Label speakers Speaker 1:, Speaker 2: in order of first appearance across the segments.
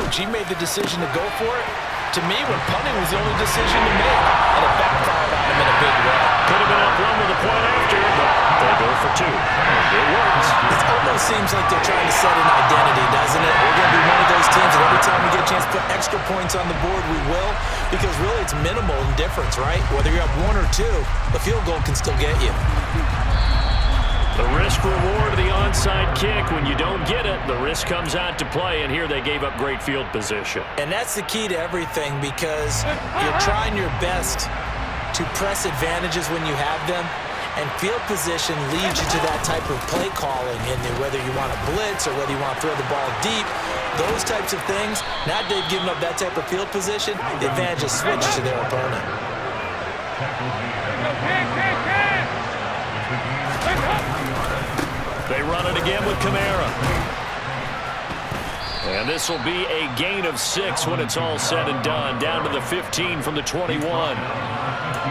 Speaker 1: coach. He made the decision to go for it. To me, when punting was the only decision to make, and it backfired on him in a big way.
Speaker 2: Could have been up one with a point after, but they go for two. It works.
Speaker 1: It almost seems like they're trying to set an identity, doesn't it? We're going to be one of those teams that every time we get a chance to put extra points on the board, we will, because really it's minimal in difference, right? Whether you're up one or two, the field goal can still get you.
Speaker 2: The risk-reward of the onside kick, when you don't get it, the risk comes out to play, and here they gave up great field position.
Speaker 1: And that's the key to everything, because you're trying your best to press advantages when you have them, and field position leads you to that type of play calling, and whether you want to blitz or whether you want to throw the ball deep, those types of things. Now they've given up that type of field position, the advantage is switched to their opponent.
Speaker 2: They run it again with Kamara. And this will be a gain of 6 when it's all said and done. Down to the 15 from the 21.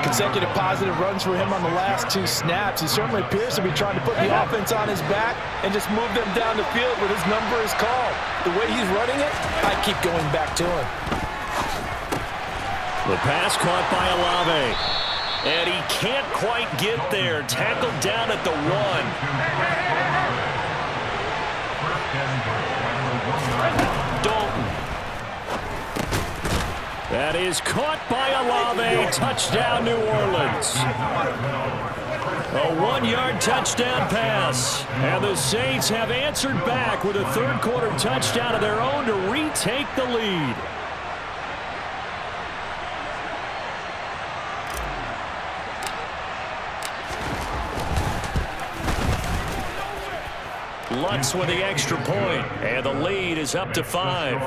Speaker 1: Consecutive positive runs for him on the last 2 snaps. He certainly appears to be trying to put the offense on his back and just move them down the field when his number is called. The way he's running it, I keep going back to him.
Speaker 2: The pass caught by Olave. And he can't quite get there. Tackled down at the 1. Dalton. That is caught by Olave. Touchdown, New Orleans. A 1-yard touchdown pass. And the Saints have answered back with a third-quarter touchdown of their own to retake the lead. Lutz with the extra point, and the lead is up to 5.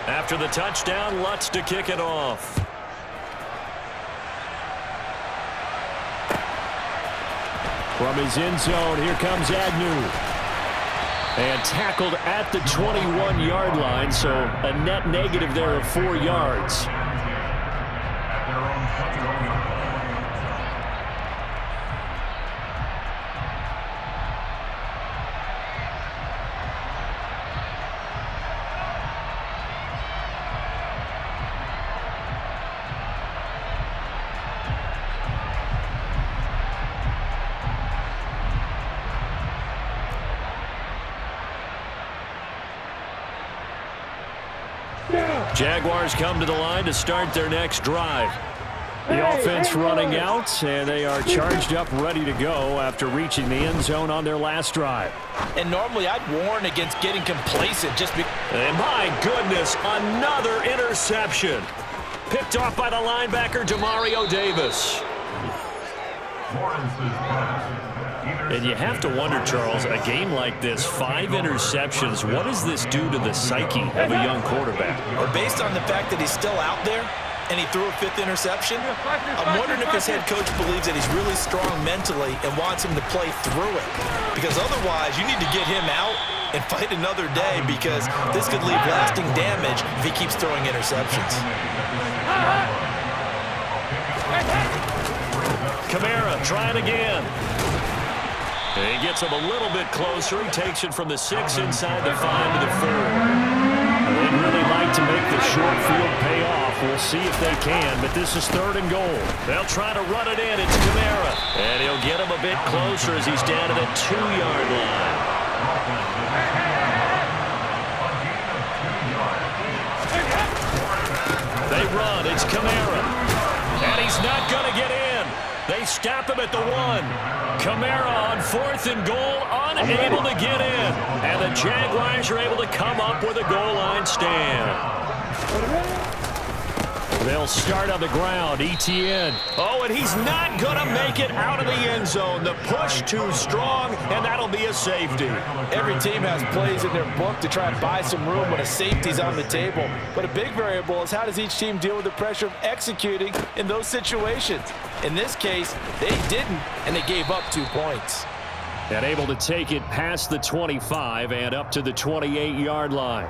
Speaker 2: After the touchdown, Lutz to kick it off. From his end zone, here comes Agnew. And tackled at the 21-yard line, so a net negative there of 4 yards. Jaguars come to the line to start their next drive. The offense running out, and they are charged up, ready to go after reaching the end zone on their last drive.
Speaker 1: And normally I'd warn against getting complacent just because.
Speaker 2: And my goodness, another interception. Picked off by the linebacker, Demario Davis. And you have to wonder, Charles, a game like this, 5 interceptions, what does this do to the psyche of a young quarterback?
Speaker 1: Or based on the fact that he's still out there and he threw a 5th interception, I'm wondering if his head coach believes that he's really strong mentally and wants him to play through it. Because otherwise, you need to get him out and fight another day, because this could leave lasting damage if he keeps throwing interceptions.
Speaker 2: Kamara trying again. And he gets him a little bit closer. He takes it from the 6 inside the 5 to the 4. They'd really like to make the short field pay off. We'll see if they can, but this is 3rd and goal. They'll try to run it in. It's Kamara. And he'll get him a bit closer as he's down to the 2-yard line. They run. It's Kamara. And he's not going to get in. They stop him at the 1. Kamara on 4th and goal, unable to get in. And the Jaguars are able to come up with a goal line stand. They'll start on the ground. Etienne. Oh, and he's not going to make it out of the end zone. The push too strong, and that'll be a safety.
Speaker 1: Every team has plays in their book to try and buy some room when a safety's on the table. But a big variable is how does each team deal with the pressure of executing in those situations. In this case, they didn't, and they gave up 2 points.
Speaker 2: And able to take it past the 25 and up to the 28-yard line.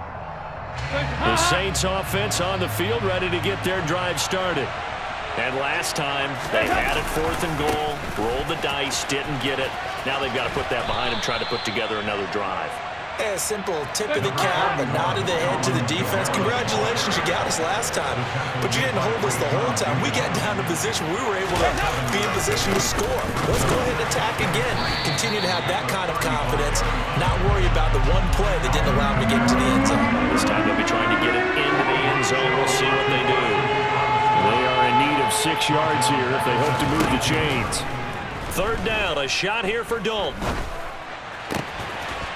Speaker 2: The Saints offense on the field, ready to get their drive started. And last time, they had it 4th and goal, rolled the dice, didn't get it. Now they've got to put that behind them, try to put together another drive.
Speaker 1: A simple tip of the cap, a nod of the head to the defense. Congratulations, you got us last time, but you didn't hold us the whole time. We got down to position. We were able to be in position to score. Let's go ahead and attack again. Continue to have that kind of confidence, not worry about the one play that didn't allow them to get into the end zone.
Speaker 2: This time they'll be trying to get it into the end zone. We'll see what they do. They are in need of 6 yards here if they hope to move the chains. 3rd down, a shot here for Dalton.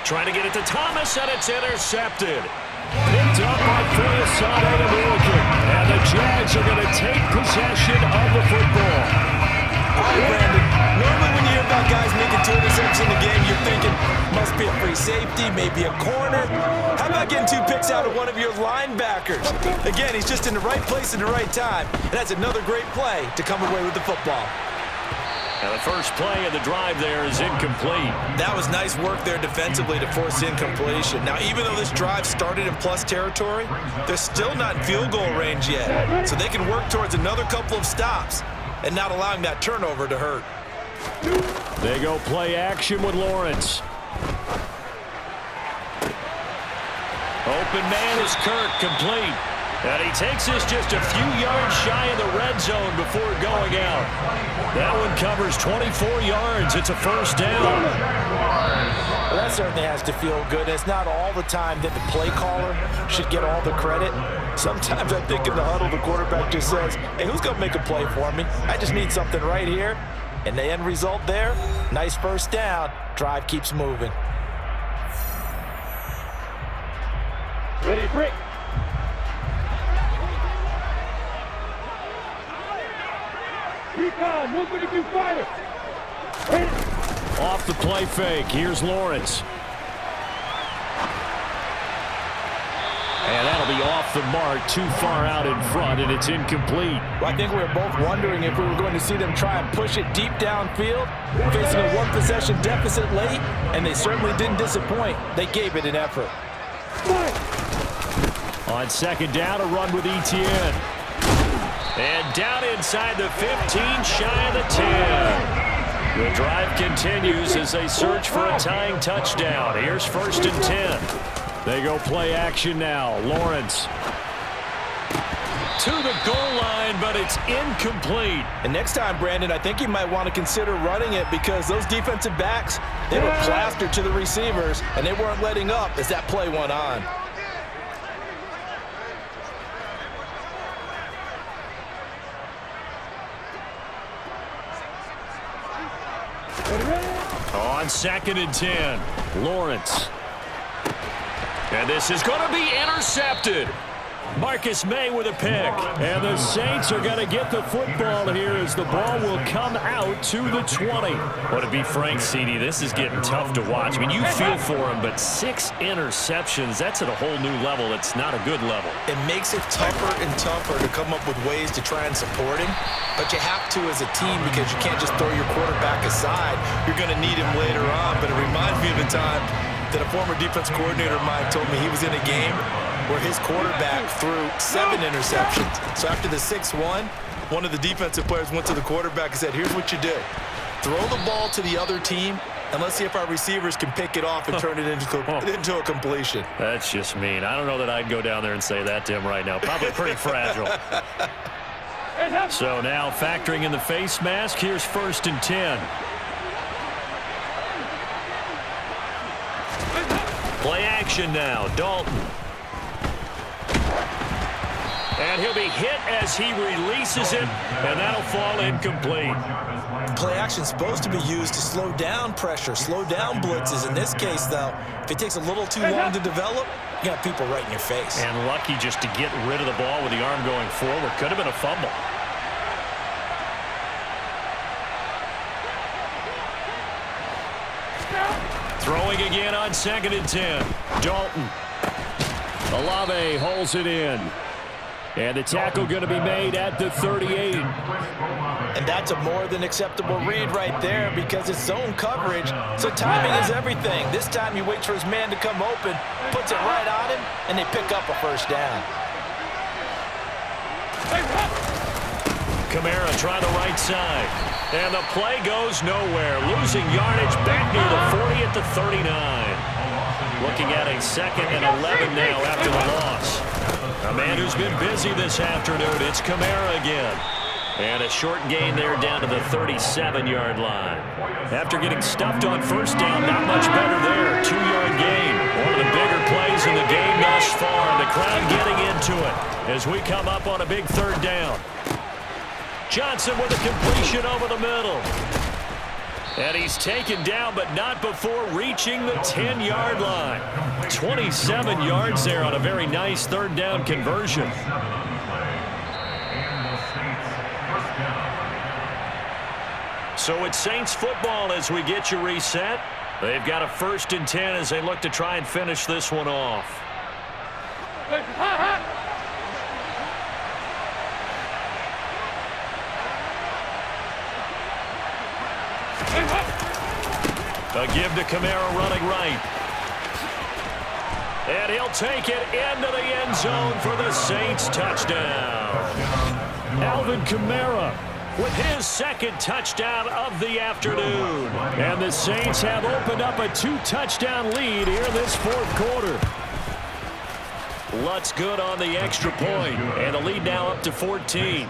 Speaker 2: Trying to get it to Thomas, and it's intercepted. Picked up by Asante and Wilkin. And the Jags are going to take possession of the football.
Speaker 1: All right, Brandon. Normally when you hear about guys making 2 interceptions in the game, you're thinking, must be a free safety, maybe a corner. How about getting 2 picks out of one of your linebackers? Again, he's just in the right place at the right time. And that's another great play to come away with the football.
Speaker 2: And the first play of the drive there is incomplete.
Speaker 1: That was nice work there defensively to force incompletion. Now, even though this drive started in plus territory, they're still not in field goal range yet. So they can work towards another couple of stops and not allowing that turnover to hurt.
Speaker 2: They go play action with Lawrence. Open man is Kirk, complete. And he takes us just a few yards shy of the red zone before going out. That one covers 24 yards. It's a 1st down.
Speaker 1: Well, that certainly has to feel good. It's not all the time that the play caller should get all the credit. Sometimes I think in the huddle, the quarterback just says, hey, who's going to make a play for me? I just need something right here. And the end result there, nice 1st down. Drive keeps moving.
Speaker 3: Ready, break.
Speaker 2: Off the play fake. Here's Lawrence. And that'll be off the mark, too far out in front, and it's incomplete.
Speaker 1: Well, I think we were both wondering if we were going to see them try and push it deep downfield, facing a 1-possession deficit late, and they certainly didn't disappoint. They gave it an effort.
Speaker 2: On 2nd down, a run with Etienne. And down inside the 15, shy of the 10. The drive continues as they search for a tying touchdown. Here's 1st and 10. They go play action now. Lawrence to the goal line, but it's incomplete.
Speaker 1: And next time, Brandon, I think you might want to consider running it because those defensive backs, they were plastered to the receivers, and they weren't letting up as that play went on.
Speaker 2: On 2nd and 10, Lawrence. And this is going to be intercepted. Marcus May with a pick. And the Saints are going to get the football here as the ball will come out to the 20. Well, to be frank, CD, this is getting tough to watch. I mean, you feel for him, but 6 interceptions, that's at a whole new level. It's not a good level.
Speaker 1: It makes it tougher and tougher to come up with ways to try and support him. But you have to as a team because you can't just throw your quarterback aside. You're going to need him later on. But it reminds me of a time that a former defense coordinator of mine told me he was in a game where his quarterback threw 7 interceptions. So after the 6-1, one of the defensive players went to the quarterback and said, here's what you do. Throw the ball to the other team, and let's see if our receivers can pick it off and turn it into a completion.
Speaker 2: That's just mean. I don't know that I'd go down there and say that to him right now. Probably pretty fragile. So now factoring in the face mask, here's 1st and 10. Play action now, Dalton. And he'll be hit as he releases it, and that'll fall incomplete.
Speaker 1: Play action's supposed to be used to slow down pressure, slow down blitzes. In this case, though, if it takes a little too long to develop, you got people right in your face.
Speaker 2: And lucky just to get rid of the ball with the arm going forward. Could have been a fumble. Throwing again on 2nd and 10. Dalton. Olave holds it in. And the tackle going to be made at the 38.
Speaker 1: And that's a more than acceptable read right there because it's zone coverage, so timing is everything. This time he waits for his man to come open, puts it right on him, and they pick up a 1st down.
Speaker 2: Kamara trying the right side. And the play goes nowhere. Losing yardage back near the 40 at the 39. Looking at a 2nd and 11 now after the loss. A man who's been busy this afternoon, it's Kamara again. And a short gain there down to the 37-yard line. After getting stuffed on first down, not much better there. 2-yard gain. One of the bigger plays in the game thus far. The crowd getting into it as we come up on a big 3rd down. Johnson with a completion over the middle. And he's taken down, but not before reaching the 10-yard line. 27 yards there on a very nice 3rd down conversion. So it's Saints football as we get you reset. They've got a 1st and 10 as they look to try and finish this one off. A give to Kamara running right. And he'll take it into the end zone for the Saints touchdown. Alvin Kamara with his 2nd touchdown of the afternoon. And the Saints have opened up a 2-touchdown lead here in this 4th quarter. Lutz good on the extra point. And the lead now up to 14.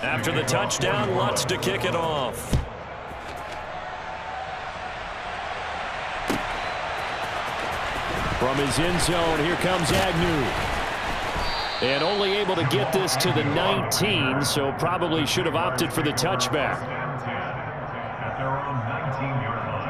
Speaker 2: After the touchdown, Lutz to kick it off. From his end zone, here comes Agnew. And only able to get this to the 19, so probably should have opted for the touchback.
Speaker 3: At their own 19-yard line.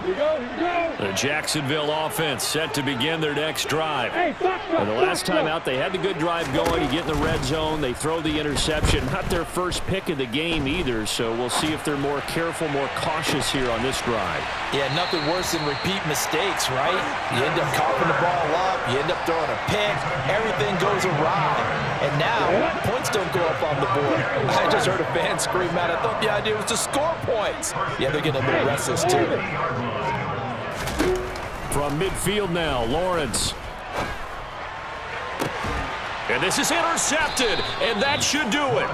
Speaker 3: Here we go, here we go.
Speaker 2: The Jacksonville offense set to begin their next drive.
Speaker 3: Hey, stop,
Speaker 2: And the last time out, they had the good drive going. You get in the red zone, they throw the interception. Not their first pick of the game either, so we'll see if they're more careful, more cautious here on this drive.
Speaker 1: Yeah, nothing worse than repeat mistakes, right? You end up coughing the ball up, you end up throwing a pick, everything goes awry. And now, points don't go up on the board. I just heard a fan scream out, I thought the idea was to score points. Yeah, they're getting a little restless too.
Speaker 2: From midfield now, Lawrence. And this is intercepted, and that should do it.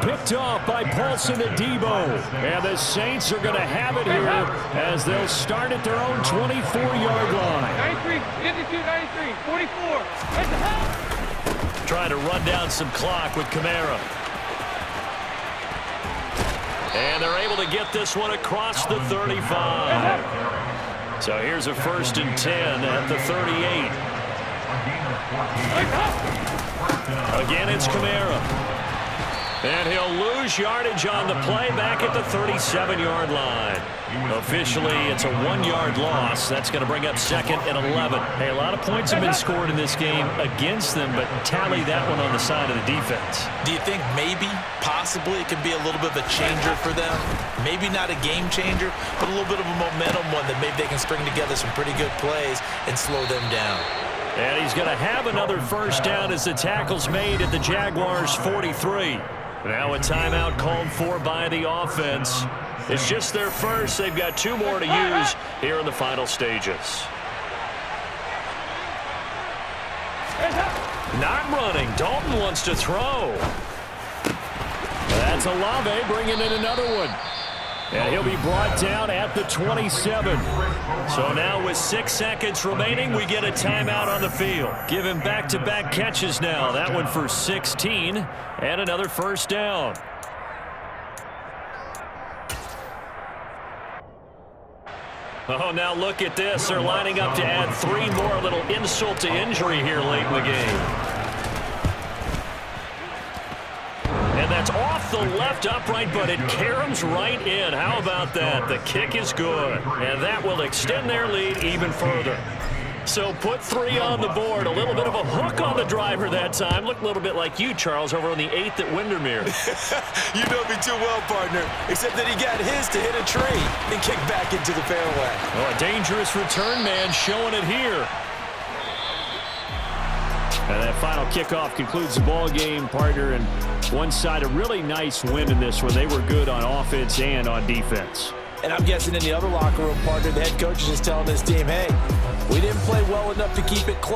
Speaker 2: Picked off by Paulson Adebo. And the Saints are going to have it here as they'll start at their own 24-yard line.
Speaker 3: 93, 52, 93, 44. That's the half.
Speaker 2: Trying to run down some clock with Kamara. And they're able to get this one across the 35. So here's a 1st and 10 at the 38. Again, it's Kamara. And he'll lose yardage on the play back at the 37-yard line. Officially, it's a 1-yard loss. That's going to bring up 2nd and 11. Hey, a lot of points have been scored in this game against them, but tally that one on the side of the defense.
Speaker 1: Do you think maybe, possibly, it could be a little bit of a changer for them? Maybe not a game changer, but a little bit of a momentum one that maybe they can string together some pretty good plays and slow them down.
Speaker 2: And he's going to have another 1st down as the tackle's made at the Jaguars' 43. Now a timeout called for by the offense. It's just their first. They've got 2 more to use here in the final stages. Not running. Dalton wants to throw. That's Olave bringing in another one. And he'll be brought down at the 27. So now with 6 seconds remaining, we get a timeout on the field. Give him back-to-back catches now. That one for 16 and another 1st down. Oh, now look at this. They're lining up to add 3 more. A little insult to injury here late in the game. And that's off the left upright, but it caroms right in. How about that? The kick is good. And that will extend their lead even further. So put 3 on the board. A little bit of a hook on the driver that time. Looked a little bit like you, Charles, over on the 8th at Windermere.
Speaker 1: You know me too well, partner. Except that he got his to hit a tree and kick back into the fairway.
Speaker 2: Oh, a dangerous return man showing it here. And that final kickoff concludes the ball game, partner. And one side, a really nice win in this one. They were good on offense and on defense.
Speaker 1: And I'm guessing in the other locker room, partner, the head coach is just telling his team, hey, we didn't play well enough to keep it close.